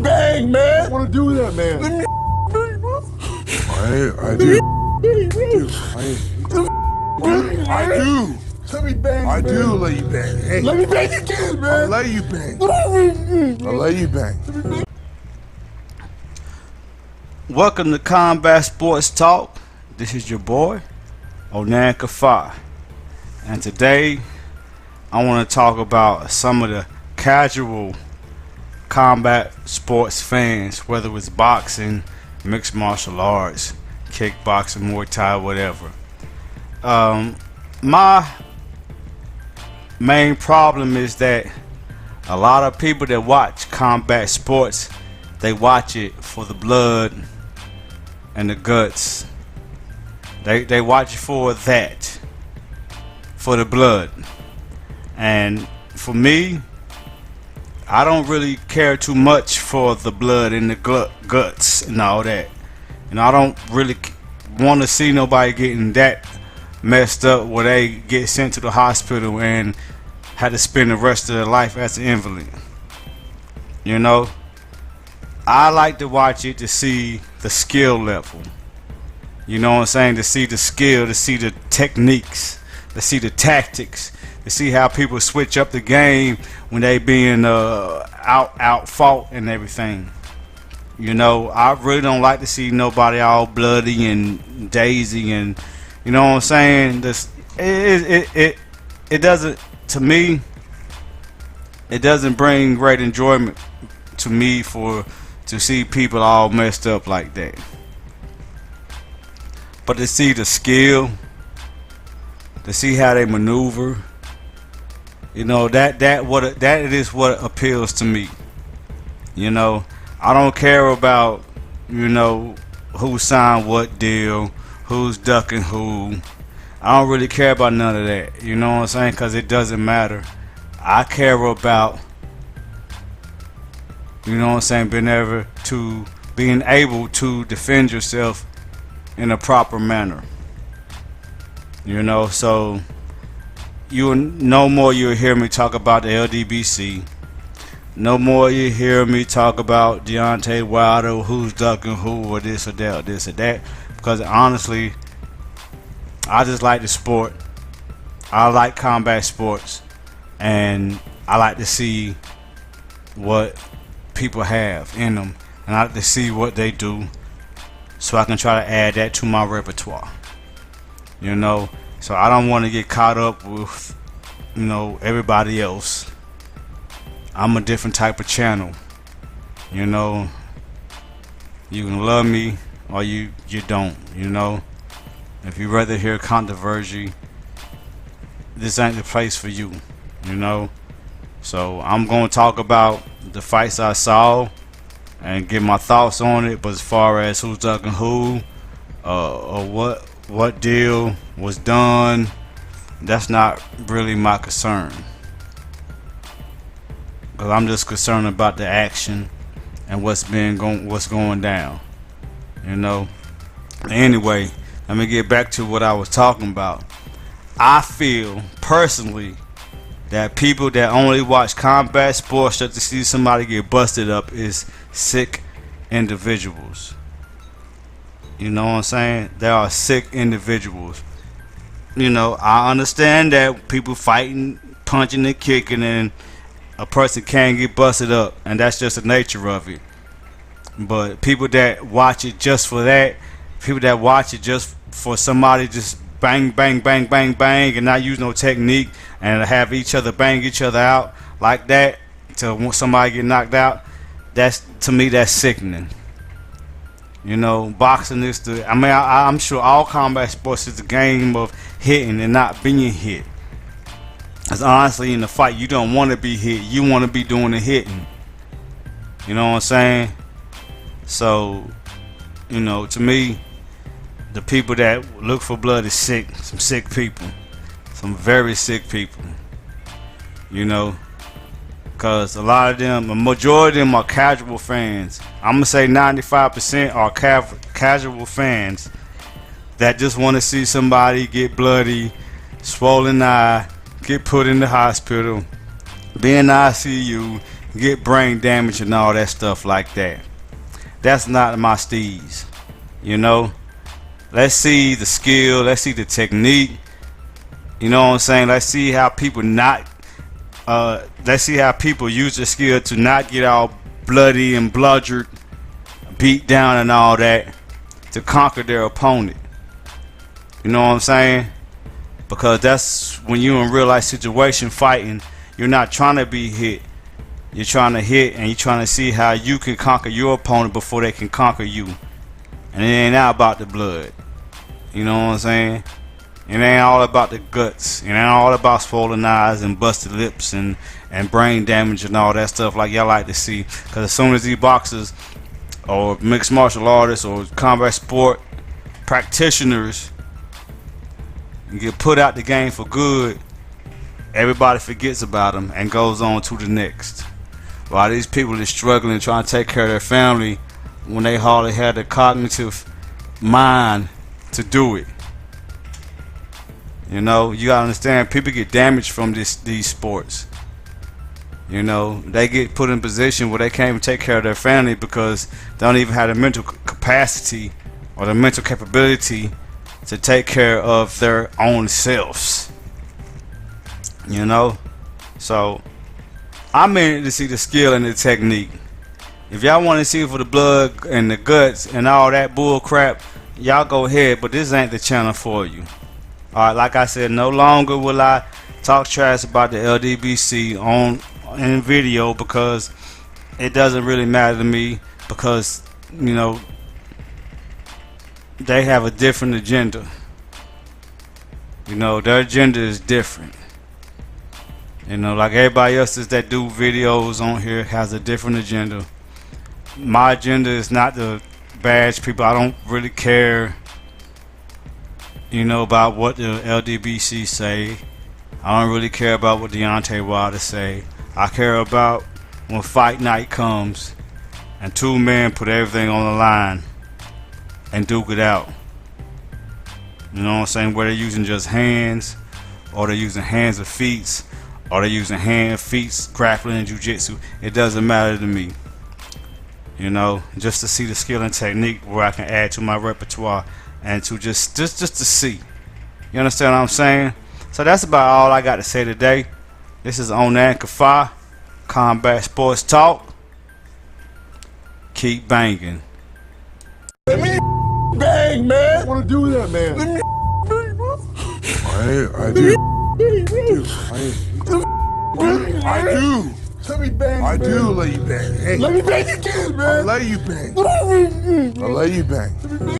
bang, man. I want to do that, man. Let me bang, bro. I do. I do. Let me bang, I man. do let you bang. Hey, Let me bang again, man. I'll let you bang. I'll let you bang. Welcome to Combat Sports Talk. This is your boy, Onan Kafai. And today, I want to talk about some of the casual combat sports fans, whether it's boxing, mixed martial arts, kickboxing, Muay Thai, whatever. My main problem is that a lot of people that watch combat sports, they watch it for the blood and the guts. They watch it for that, for the blood. And for me, I don't really care too much for the blood and the guts and all that. And I don't really want to see nobody getting that messed up where they get sent to the hospital and had to spend the rest of their life as an invalid. You know, I like to watch it to see the skill level. You know what I'm saying? To see the skill, to see the techniques, to see the tactics, to see how people switch up the game when they being out fought and everything. You know, I really don't like to see nobody all bloody and daisy and, you know what I'm saying? This it doesn't, to me, it doesn't bring great enjoyment to me to see people all messed up like that. But to see the skill, to see how they maneuver, you know, that is what appeals to me. You know, I don't care about, you know, who signed what deal, who's ducking who. I don't really care about none of that. You know what I'm saying? Because it doesn't matter. I care about, you know what I'm saying, being able to defend yourself in a proper manner. You know, so no more you'll hear me talk about the LDBC. No more you hear me talk about Deontay Wilder, who's ducking who, or this or that, or this or that. Because honestly, I just like the sport. I like combat sports, and I like to see what people have in them, and I like to see what they do, so I can try to add that to my repertoire. You know, so I don't want to get caught up with, you know, everybody else. I'm a different type of channel. You know, you can love me or you don't. You know, if you rather hear controversy, this ain't the place for you. You know, so I'm gonna talk about the fights I saw and give my thoughts on it. But as far as who's ducking who, or what deal was done, that's not really my concern. Cause I'm just concerned about the action and what's going down. You know. Anyway, let me get back to what I was talking about. I feel personally that people that only watch combat sports just to see somebody get busted up is sick individuals. You know what I'm saying? They are sick individuals. You know, I understand that people fighting, punching and kicking, and a person can get busted up, and that's just the nature of it. But people that watch it just for that, people that watch it just for somebody just bang, bang, bang, bang, bang, and not use no technique, and have each other bang each other out like that till somebody get knocked out, to me that's sickening. You know, boxing is I'm sure all combat sports is a game of hitting and not being hit. Because honestly, in the fight, you don't want to be hit. You want to be doing the hitting. You know what I'm saying? So, you know, to me, the people that look for blood is sick. Some sick people. Some very sick people. You know? Because a lot of them, a majority of them are casual fans. I'm going to say 95% are casual fans that just want to see somebody get bloody, swollen eye, get put in the hospital, be in the ICU, get brain damage and all that stuff like that. That's not my steez. You know, let's see the skill, let's see the technique. You know what I'm saying? Let's see how people let's see how people use the skill to not get all bloody and bludgered, beat down and all that, to conquer their opponent. You know what I'm saying? Because that's when you're in real life situation fighting, you're not trying to be hit. You're trying to hit and you're trying to see how you can conquer your opponent before they can conquer you. And it ain't all about the blood. You know what I'm saying? It ain't all about the guts. It ain't all about swollen eyes and busted lips and brain damage and all that stuff like y'all like to see. Because as soon as these boxers or mixed martial artists or combat sport practitioners get put out the game for good, everybody forgets about them and goes on to the next. While these people are struggling trying to take care of their family when they hardly had the cognitive mind to do it. You know, you gotta understand, people get damaged from these sports. You know, they get put in a position where they can't even take care of their family because they don't even have the mental capacity or the mental capability to take care of their own selves. You know, so I'm in to see the skill and the technique. If y'all want to see for the blood and the guts and all that bull crap, y'all go ahead, but this ain't the channel for you. Alright, like I said, no longer will I talk trash about the LDBC in video because it doesn't really matter to me, because you know they have a different agenda. You know, their agenda is different. You know, like everybody else's that do videos on here has a different agenda. My agenda is not to bash people. I don't really care, you know, about what the LDBC say. I don't really care about what Deontay Wilder say. I care about when fight night comes and two men put everything on the line and duke it out. You know what I'm saying? Where they're using just hands, or they're using hands or feet, or they're using hand, feet, grappling and jiu-jitsu. It doesn't matter to me. You know, just to see the skill and technique where I can add to my repertoire and to just to see. You understand what I'm saying? So that's about all I got to say today. This is Onan Kafa, Combat Sports Talk. Keep banging. Let me bang, man. I want to do that, man. Let me bang, bro. I do. I do. Let me bang, I man. do let you bang. Hey, Let me bang again, I man. let you bang. I let you bang.